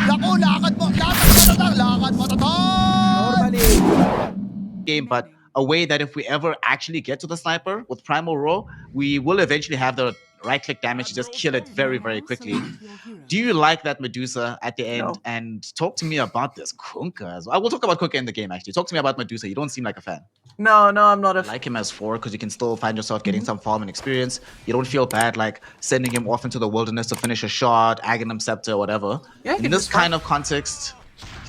Naku, lakad mo game, but a way that if we ever actually get to the sniper with Primal Roar, we will eventually have the right-click damage to just kill it very, very quickly. Do you like that Medusa at the end? No. And talk to me about this Kunkka as well. We'll talk about Kunkka in the game, actually. Talk to me about Medusa. You don't seem like a fan. No, I'm not a I like him as 4 because you can still find yourself getting some farm and experience. You don't feel bad like sending him off into the wilderness to finish a shot, Aghanim Scepter, whatever. Yeah, in this kind of context,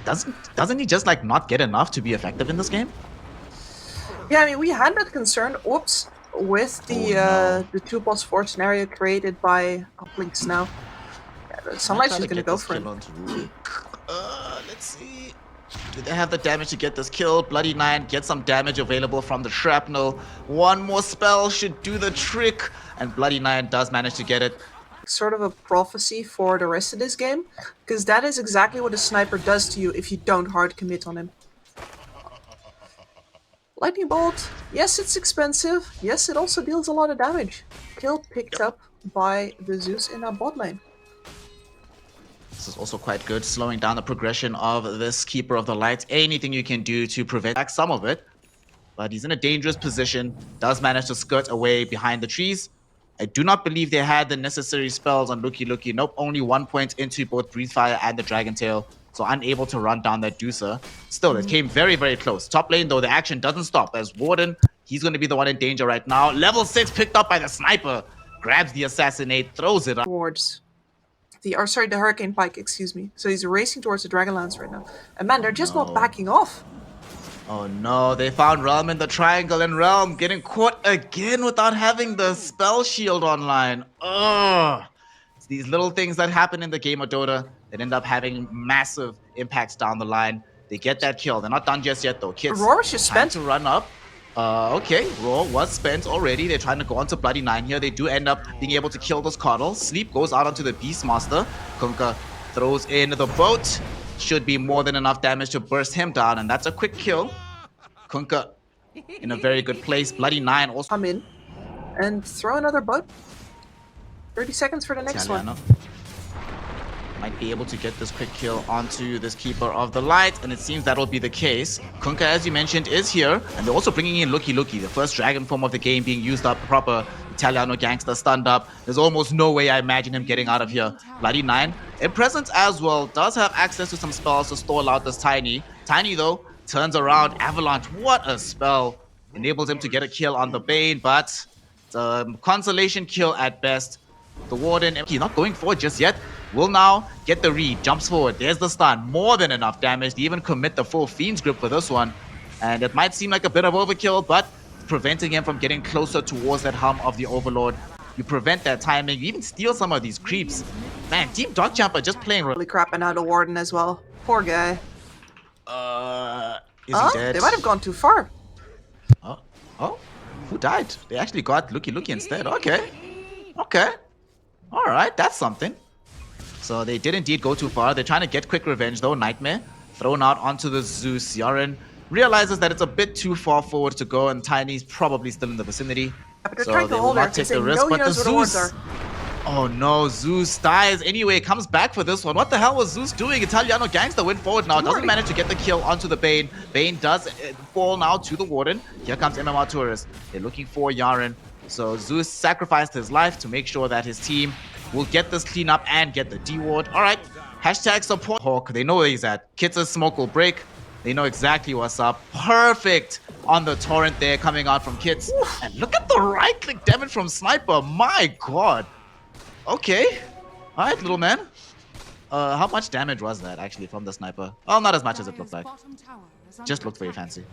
doesn't he just like not get enough to be effective in this game? Yeah, I mean, we had that concern, with the 2+4 scenario created by Blinks now. Yeah, the Sunlight's just gonna go for him. Let's see. Do they have the damage to get this kill? Bloody 9 gets some damage available from the shrapnel. One more spell should do the trick, and Bloody 9 does manage to get it. Sort of a prophecy for the rest of this game, because that is exactly what a sniper does to you if you don't hard commit on him. Lightning Bolt, yes, it's expensive. Yes, it also deals a lot of damage. Kill picked up by the Zeus in our bot lane. This is also quite good, slowing down the progression of this Keeper of the Light. Anything you can do to prevent back some of it. But he's in a dangerous position, does manage to skirt away behind the trees. I do not believe they had the necessary spells on Lucky Lucky. Nope, only 1 point into both Breathe Fire and the Dragon Tail. So unable to run down that Deucer. Still, it came very, very close. Top lane, though, the action doesn't stop. As Warden, he's going to be the one in danger right now. Level 6 picked up by the Sniper. Grabs the Assassinate, throws it up. Towards the Hurricane Pike, excuse me. So he's racing towards the Dragonlance right now. And man, they're just not backing off. Oh no, they found Realm in the triangle, and Realm getting caught again without having the spell shield online. Ugh. It's these little things that happen in the game of Dota that end up having massive impacts down the line. They get that kill. They're not done just yet though. Kids, Roar was just time spent to run up. Okay, Roar was spent already. They're trying to go onto Bloody 9 here. They do end up being able to kill this Coddle. Sleep goes out onto the Beastmaster. Kunkka throws in the boat. Should be more than enough damage to burst him down, and that's a quick kill. Kunkka in a very good place. Bloody 9 also come in and throw another boat. 30 seconds for the next one. Might be able to get this quick kill onto this Keeper of the Light, and it seems that'll be the case. Kunkka, as you mentioned, is here, and they're also bringing in Lucky Lucky, the first dragon form of the game being used up, proper Italiano gangster stunned up. There's almost no way I imagine him getting out of here. Bloody 9, in presence as well, does have access to some spells to stall out this Tiny. Tiny, though, turns around. Avalanche, what a spell. Enables him to get a kill on the Bane, but it's a consolation kill at best. The Warden, he's not going forward just yet, will now get the read, jumps forward, there's the stun, more than enough damage to even commit the full Fiend's Grip for this one. And it might seem like a bit of overkill, but preventing him from getting closer towards that helm of the Overlord. You prevent that timing, you even steal some of these creeps. Man, Team DogChamp are just playing really crapping out a Warden as well. Poor guy. Is he dead? They might have gone too far. Oh, who died? They actually got Lucky Lucky instead. Okay. Alright, that's something. So they did indeed go too far. They're trying to get quick revenge though. Nightmare thrown out onto the Zeus. Yaren realizes that it's a bit too far forward to go, and Tiny's probably still in the vicinity. But they're So trying they to will hold her. not take the risk, but the Zeus... Oh no, Zeus dies anyway, comes back for this one. What the hell was Zeus doing? Italiano Gangster went forward now, doesn't manage to get the kill onto the Bane. Bane does fall now to the Warden. Here comes MMR Tourist. They're looking for Yaren. So Zeus sacrificed his life to make sure that his team will get this cleanup and get the D-Ward. Alright, hashtag support Hawk. They know where he's at. Kits' smoke will break. They know exactly what's up. Perfect on the torrent there coming out from Kits. And look at the right-click damage from Sniper. My god. Okay. Alright, little man. How much damage was that actually from the Sniper? Well, not as much as it looked like. Just looked very fancy.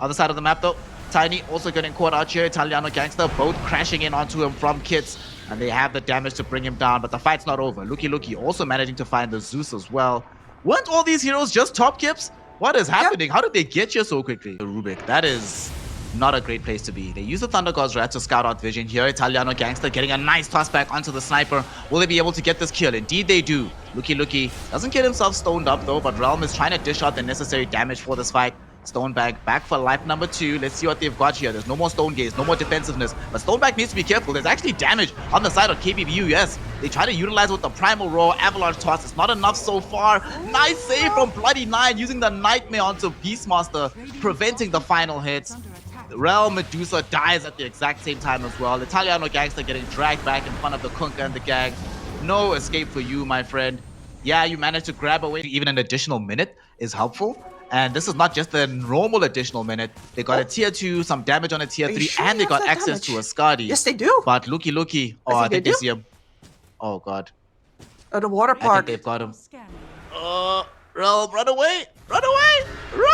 Other side of the map though, Tiny also getting caught out here. Italiano Gangster both crashing in onto him from Kits, and they have the damage to bring him down, but the fight's not over. Lucky Lucky also managing to find the Zeus as well. Weren't all these heroes just top Kips? What is happening? How did they get here so quickly? The Rubik, that is not a great place to be. They use the Thunder God's Wrath to scout out vision here. Italiano Gangster getting a nice toss back onto the Sniper. Will they be able to get this kill? Indeed they do. Lucky Lucky doesn't get himself stoned up though, but Realm is trying to dish out the necessary damage for this fight. Stoneback back for life number 2. Let's see what they've got here. There's no more Stone Gaze, no more defensiveness. But Stoneback needs to be careful. There's actually damage on the side of KBBUS. They try to utilize with the Primal Roar, Avalanche Toss. It's not enough so far. Nice save from Bloody 9 using the Nightmare onto Beastmaster, preventing the final hits. Realm Medusa dies at the exact same time as well. Italiano Gangster getting dragged back in front of the Kunka and the gang. No escape for you, my friend. Yeah, you managed to grab away. Even an additional minute is helpful. And this is not just a normal additional minute. They got a tier 2, some damage on a tier 3, sure and they got access to a Skadi. Yes, they do. But looky. Oh, I think they see him. Oh, God. The water park. I think they've got him. Realm, run away! Run away! Run!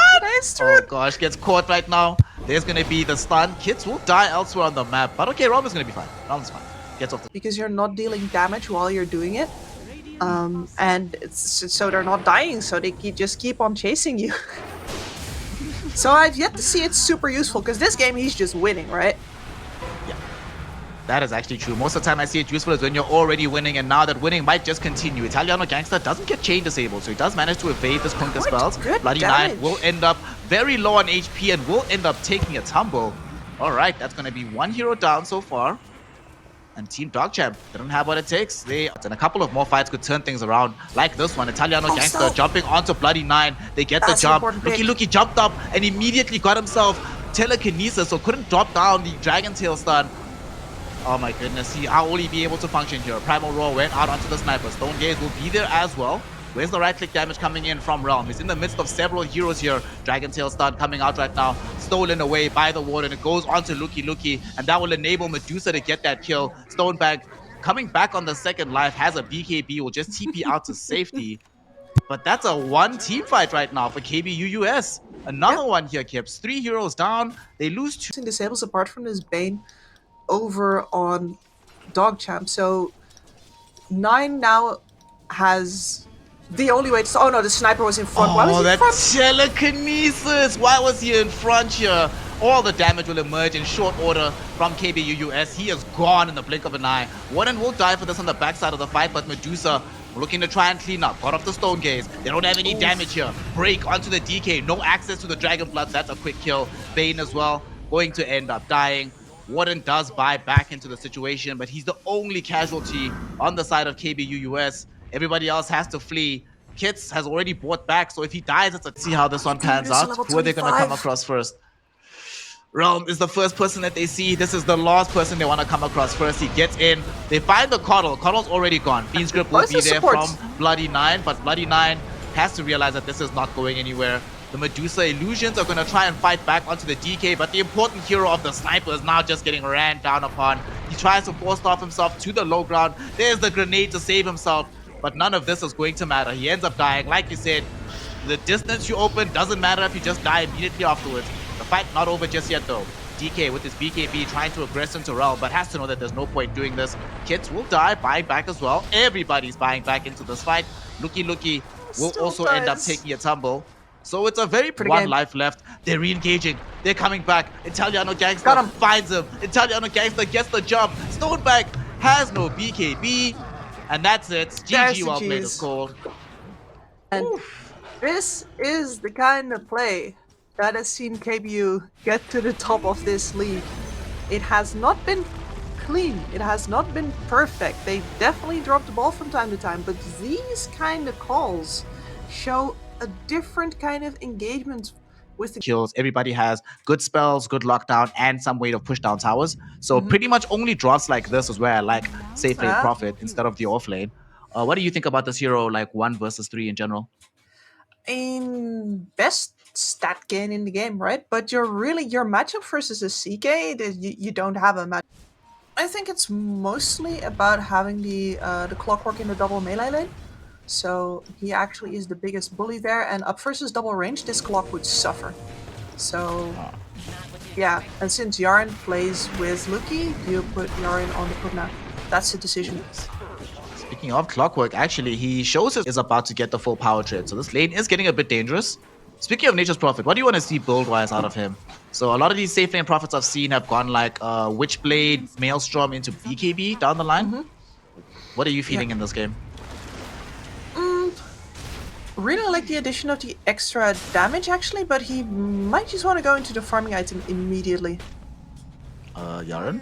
Oh, gosh, gets caught right now. There's going to be the stun. Kids will die elsewhere on the map. But okay, Realm is going to be fine. Realm is fine. Gets off the... Because you're not dealing damage while you're doing it. And so they're not dying, so they just keep on chasing you. So I've yet to see it super useful, because this game he's just winning, right? Yeah, that is actually true. Most of the time I see it useful is when you're already winning, and now that winning might just continue. Italiano Gangster doesn't get chain disabled, so he does manage to evade this Kunka spells. Bloody 9 will end up very low on HP and will end up taking a tumble. Alright, that's going to be 1 hero down so far. And Team DogChamp, they don't have what it takes. And a couple of more fights could turn things around. Like this one, Italiano Gangster jumping onto Bloody 9. They get the jump. Looky jumped up and immediately got himself telekinesis, so couldn't drop down the Dragon Tail stun. Oh my goodness, how will he be able to function here? Primal Roar went out onto the Sniper. Stone Gaze will be there as well. Where's the right-click damage coming in from Realm? He's in the midst of several heroes here. Dragon Tail stun coming out right now. Stolen away by the Warden. It goes on to Lucky. And that will enable Medusa to get that kill. Stoneback coming back on the second life. Has a BKB. Will just TP out to safety. But that's a one team fight right now for KBUUS. Another one here, Kips. 3 heroes down. They lose 2. Disables apart from this Bane over on DogChamp. So 9 now has... the only way to... oh no, the Sniper was in front. Why was he in front? Telekinesis! Why was he in front here? All the damage will emerge in short order from KBUUS. He is gone in the blink of an eye. Warden will die for this on the backside of the fight, but Medusa looking to try and clean up. Got off the Stone Gaze. They don't have any damage here. Break onto the DK. No access to the Dragon Blood. That's a quick kill. Bane as well. Going to end up dying. Warden does buy back into the situation, but he's the only casualty on the side of KBUUS. Everybody else has to flee. Kits has already bought back, so if he dies, let's see how this one pans out. Who are they going to come across first? Realm is the first person that they see. This is the last person they want to come across first. He gets in. They find the Coddle. Coddle's already gone. Fiend's Grip will be there from Bloody 9, but Bloody 9 has to realize that this is not going anywhere. The Medusa Illusions are going to try and fight back onto the DK, but the important hero of the Sniper is now just getting ran down upon. He tries to force off himself to the low ground. There's the grenade to save himself. But none of this is going to matter. He ends up dying. Like you said, the distance you open doesn't matter if you just die immediately afterwards. The fight not over just yet though. DK with his BKB trying to aggress into Realm, but has to know that there's no point doing this. Kits will die, buying back as well. Everybody's buying back into this fight. Lucky will also end up taking a tumble. So it's a very one life left. They're re-engaging. They're coming back. Italiano Gangster finds him. Italiano Gangster gets the jump. Stoneback has no BKB. And that's it. GG, well played, is called. And this is the kind of play that has seen KBU get to the top of this league. It has not been clean. It has not been perfect. They definitely dropped the ball from time to time, but these kind of calls show a different kind of engagement with the kills. Everybody has good spells, good lockdown, and some way to push down towers. So pretty much only drops like this is where I like safe lane Prophet instead of the off lane. What do you think about this hero, like 1 versus 3 in general? In best stat gain in the game, right? But your matchup versus a CK, you don't have a match. I think it's mostly about having the clockwork in the double melee lane. So he actually is the biggest bully there, and up versus double range, this clock would suffer. So yeah, and since Yaren plays with Lucky, you put Yaren on the Pugna. That's the decision. Speaking of clockwork, actually, he shows us is about to get the full power trade. So this lane is getting a bit dangerous. Speaking of Nature's Prophet, what do you want to see build-wise out of him? So a lot of these safe lane Prophets I've seen have gone like Witchblade, Maelstrom into BKB down the line. What are you feeling in this game? Really like the addition of the extra damage actually, but he might just want to go into the farming item immediately. Yaren,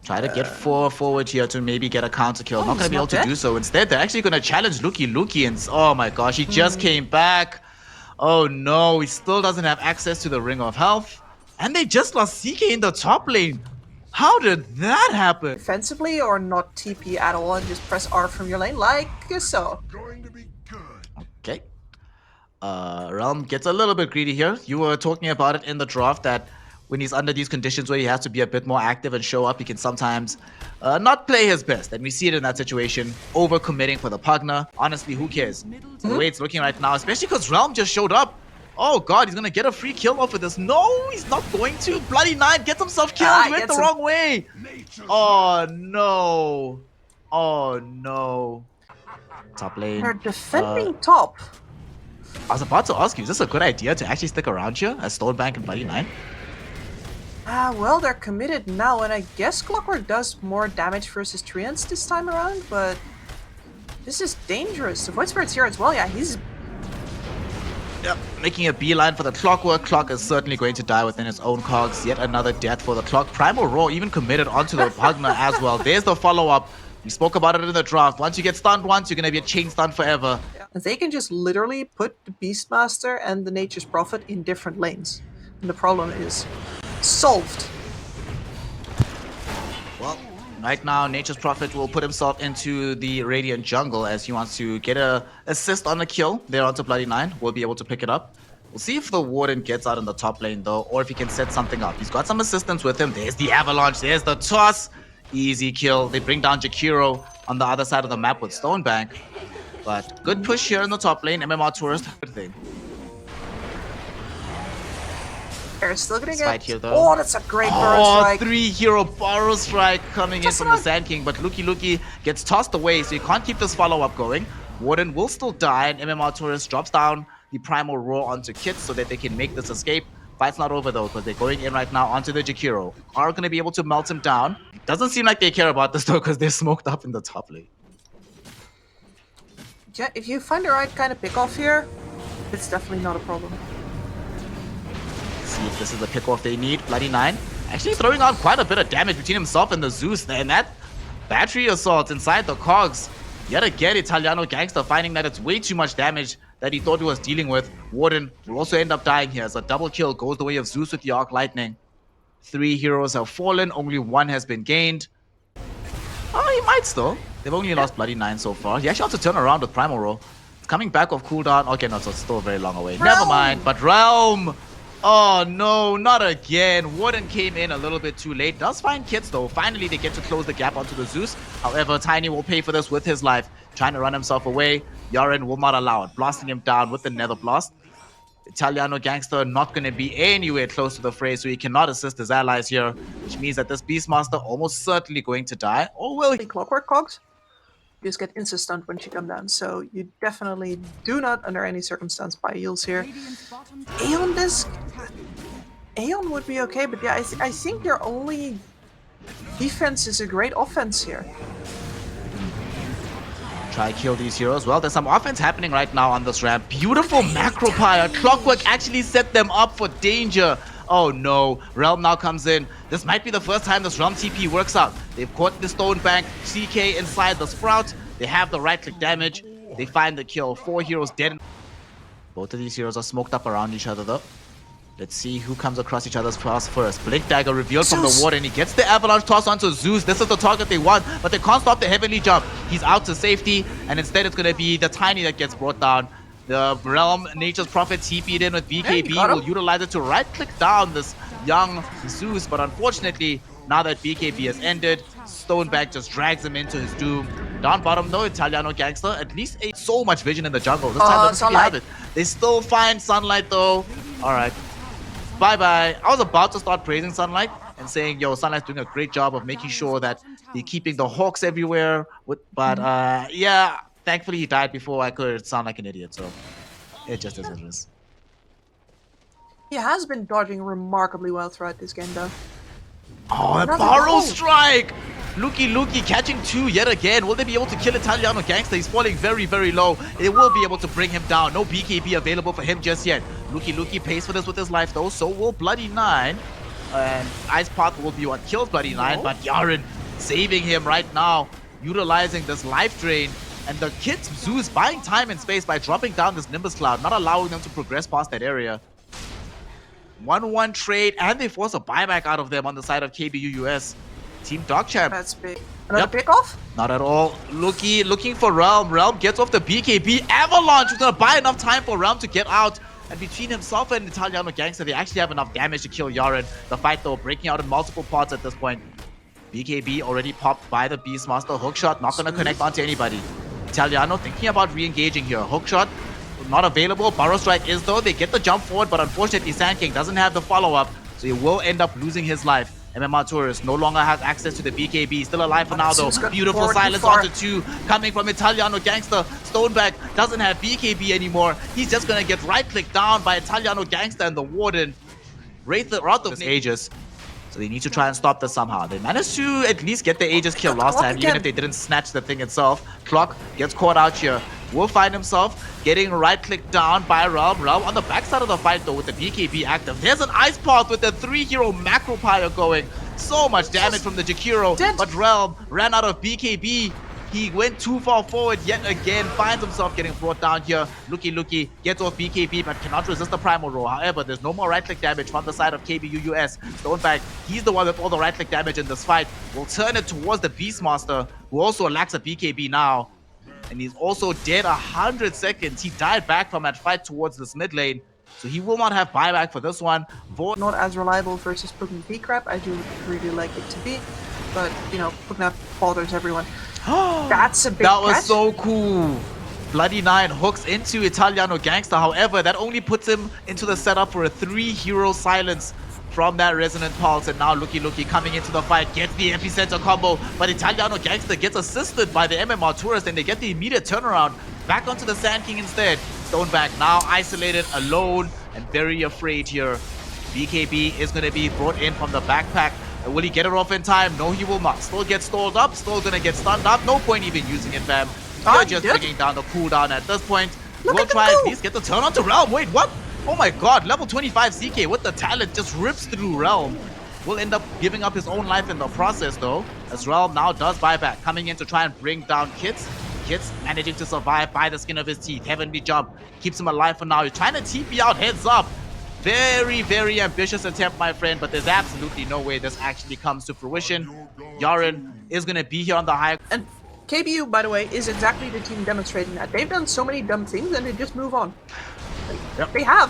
try to get forward here to maybe get a counter kill. Not gonna be able to do so. Instead, they're actually gonna challenge Luki, and oh my gosh, he just came back. Oh no, he still doesn't have access to the Ring of Health. And they just lost CK in the top lane. How did that happen? Defensively or not TP at all and just press R from your lane like so. Okay. Realm gets a little bit greedy here. You were talking about it in the draft that when he's under these conditions where he has to be a bit more active and show up, he can sometimes not play his best. And we see it in that situation, overcommitting for the Pugna. Honestly, who cares? The way it's looking right now, especially because Realm just showed up. Oh god, he's gonna get a free kill off of this. No, he's not going to. Bloody Nine gets himself killed. He went the wrong way. Oh no. Oh no. Top lane. They're defending top. I was about to ask you, is this a good idea to actually stick around here as Stonebank and Bloody Nine? Well, they're committed now, and I guess Clockwork does more damage versus Treants this time around, but this is dangerous. The Void Spirit's here as well. Yeah, he's... Yep, making a beeline for the Clockwork. Clock is certainly going to die within its own cogs. Yet another death for the Clock. Primal Roar even committed onto the Pugna as well. There's the follow-up. We spoke about it in the draft. Once you get stunned once, you're going to be a chain stun forever. Yeah. They can just literally put the Beastmaster and the Nature's Prophet in different lanes. And the problem is solved. Well, right now, Nature's Prophet will put himself into the Radiant Jungle as he wants to get a assist on the kill there onto Bloody Nine. We'll be able to pick it up. We'll see if the Warden gets out in the top lane though, or if he can set something up. He's got some assistance with him. There's the Avalanche. There's the toss. Easy kill. They bring down Jakiro on the other side of the map with Stonebank. But good push here in the top lane. MMR Tourist, good thing. They're still gonna Spite get... here, though. Oh, that's a great burrow strike. 3-hero Burrow Strike coming in from the Sand King, but Luki gets tossed away, so you can't keep this follow-up going. Warden will still die, and MMR Tourist drops down the Primal Roar onto Kits so that they can make this escape. Fight's not over though, because they're going in right now onto the Jakiro. Are going to be able to melt him down. Doesn't seem like they care about this though, because they're smoked up in the top lane. Yeah, if you find the right kind of pick-off here, it's definitely not a problem. See if this is the pick-off they need. Bloody Nine actually throwing out quite a bit of damage between himself and the Zeus. And that battery assault inside the cogs. Yet again, Italiano Gangster finding that it's way too much damage that he thought he was dealing with. Warden will also end up dying here as a double kill goes the way of Zeus with the Arc Lightning. 3 heroes have fallen, only 1 has been gained. Oh, he might still. They've only lost Bloody Nine so far. He actually has to turn around with Primal Roar. It's coming back off cooldown. Okay, no, so it's still very long away. Never mind, but Realm! Oh no, not again. Warden came in a little bit too late. Does find Kits though. Finally, they get to close the gap onto the Zeus. However, Tiny will pay for this with his life. Trying to run himself away. Yaren will not allow it. Blasting him down with the Nether Blast. Italiano Gangster not going to be anywhere close to the fray, so he cannot assist his allies here. Which means that this Beastmaster almost certainly going to die. Or will he? Clockwork cogs, you just get insta-stunned when she come down. So you definitely do not, under any circumstance, buy heals here. Aeon would be okay, but yeah, I think your only defense is a great offense here. Try kill these heroes. Well, there's some offense happening right now on this ramp. Beautiful macro pyre. Clockwork actually set them up for danger. Oh no, Realm now comes in. This might be the first time this Realm TP works out. They've caught the Stonebank, CK inside the Sprout. They have the right click damage. They find the kill. 4 heroes dead. Both of these heroes are smoked up around each other though. Let's see who comes across each other's paths first. Blink Dagger revealed from the Warden. He gets the Avalanche toss onto Zeus. This is the target they want, but they can't stop the Heavenly Jump. He's out to safety, and instead it's going to be the Tiny that gets brought down. The Realm Nature's Prophet TP'd in with BKB. Will utilize it to right-click down this young Zeus, but unfortunately, now that BKB has ended, Stonebank just drags him into his doom. Down bottom though, Italiano Gangster, at least so much vision in the jungle. This time doesn't really have it. They still find Sunlight though. Alright. Bye-bye. I was about to start praising Sunlight and saying, yo, Sunlight's doing a great job of making sure that they're keeping the Hawks everywhere. But yeah, thankfully he died before I could sound like an idiot, so it just is what it is. He has been dodging remarkably well throughout this game though. Oh, that Burrow Strike! Luki catching 2 yet again. Will they be able to kill Italiano Gangster? He's falling very, very low. They will be able to bring him down. No BKB available for him just yet. Luki pays for this with his life though. So will Bloody 9. And Ice Path will be what kills Bloody 9. But Yaren saving him right now. Utilizing this life drain. And the kids, Zeus, buying time and space by dropping down this Nimbus Cloud, not allowing them to progress past that area. 1-1 trade, and they force a buyback out of them on the side of KBU US. Team DogChamp. That's big. Another pick off? Not at all. Looking for Realm. Realm gets off the BKB. Avalanche is going to buy enough time for Realm to get out. And between himself and Italiano Gangster, they actually have enough damage to kill Yaren. The fight, though, breaking out in multiple parts at this point. BKB already popped by the Beastmaster. Hookshot not going to connect onto anybody. Italiano thinking about re-engaging here. Hookshot not available. Burrow Strike is though. They get the jump forward, but unfortunately Sand King doesn't have the follow-up, so he will end up losing his life. MMR Tourist no longer has access to the BKB. Still alive for now though. Beautiful silence onto 2 coming from Italiano Gangster. Stoneback doesn't have BKB anymore. He's just gonna get right-clicked down by Italiano Gangster and the Warden. Wraith of Aegis. So they need to try and stop this somehow. They managed to at least get the Aegis kill last time, even if they didn't snatch the thing itself. Clock gets caught out here. Will find himself getting right-clicked down by Realm. Realm on the backside of the fight though with the BKB active. There's an Ice Path with the 3-hero Macro Pyre going. So much damage from the Jakiro, but Realm ran out of BKB. He went too far forward yet again, finds himself getting brought down here. Luki gets off BKB but cannot resist the Primal Roar. However, there's no more right-click damage from the side of KBU US. Stoneback, he's the one with all the right-click damage in this fight. Will turn it towards the Beastmaster, who also lacks a BKB now. And he's also dead 100 seconds. He died back from that fight towards this mid lane. So he will not have buyback for this one. Not as reliable versus Pugna B-Crap. I do really like it to be. But, you know, Pugna bothers everyone. That's a big That was catch. so cool. Bloody 9 hooks into Italiano Gangster. However, that only puts him into the setup for a 3-hero silence from that Resonant Pulse. And now Luki coming into the fight, gets the epicenter combo. But Italiano Gangster gets assisted by the MMR Tourist and they get the immediate turnaround back onto the Sand King instead. Stoneback now isolated, alone, and very afraid here. BKB is going to be brought in from the backpack. Will he get it off in time? No, he will not. Still get stalled up, still gonna get stunned up. No point even using it, fam. You're just bringing down the cooldown at this point. We'll try at least get the turn on to Realm. Wait, what? Oh my god, level 25 CK with the talent just rips through Realm. Will end up giving up his own life in the process though, as Realm now does buyback, coming in to try and bring down Kits. Kits managing to survive by the skin of his teeth. Heavenly jump keeps him alive for now. He's trying to TP out, heads up. Very, very ambitious attempt, my friend, but there's absolutely no way this actually comes to fruition. Yaren is going to be here on the high. And KBU, by the way, is exactly the team demonstrating that. They've done so many dumb things and they just move on. They have.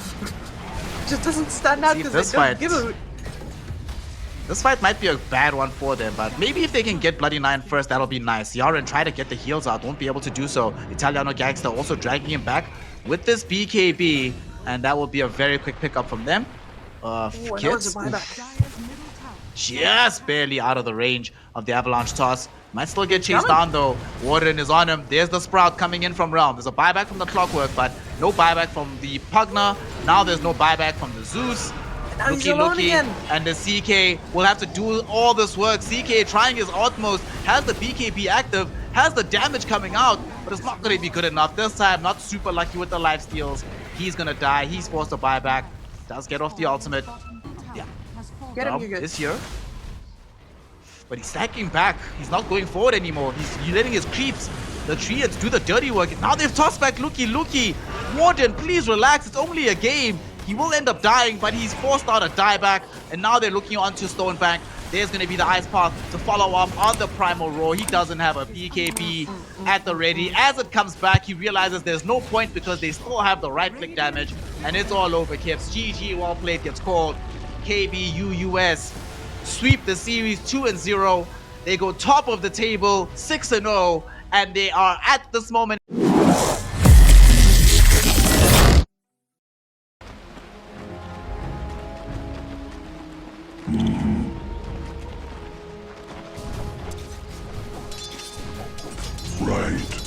Just doesn't stand out because they don't give a... This fight might be a bad one for them, but maybe if they can get Bloody 9 first, that'll be nice. Yaren try to get the heals out, won't be able to do so. Italiano Gangster also dragging him back with this BKB. And that will be a very quick pickup from them. Kids, just barely out of the range of the Avalanche toss. Might still get chased down though. Warden is on him. There's the Sprout coming in from Realm. There's a buyback from the Clockwork, but no buyback from the Pugna. Now there's no buyback from the Zeus. Luki, and the CK will have to do all this work. CK trying his utmost, has the BKB active, has the damage coming out, but it's not going to be good enough. This time, not super lucky with the life steals. He's going to die. He's forced to buy back. Does get off the ultimate. Yeah. Get him, you're good. Is here. But he's stacking back. He's not going forward anymore. He's letting his creeps, the treants, do the dirty work. Now they've tossed back Luki. Warden, please relax. It's only a game. He will end up dying, but he's forced out a dieback. And now they're looking onto Stonebank. There's going to be the Ice Path to follow up on the Primal Roar. He doesn't have a BKB at the ready. As it comes back, he realizes there's no point because they still have the right-click damage. And it's all over, Kips. GG, well played, gets called. KBU US sweep the series 2-0. They go top of the table, 6-0. And they are, at this moment... Right.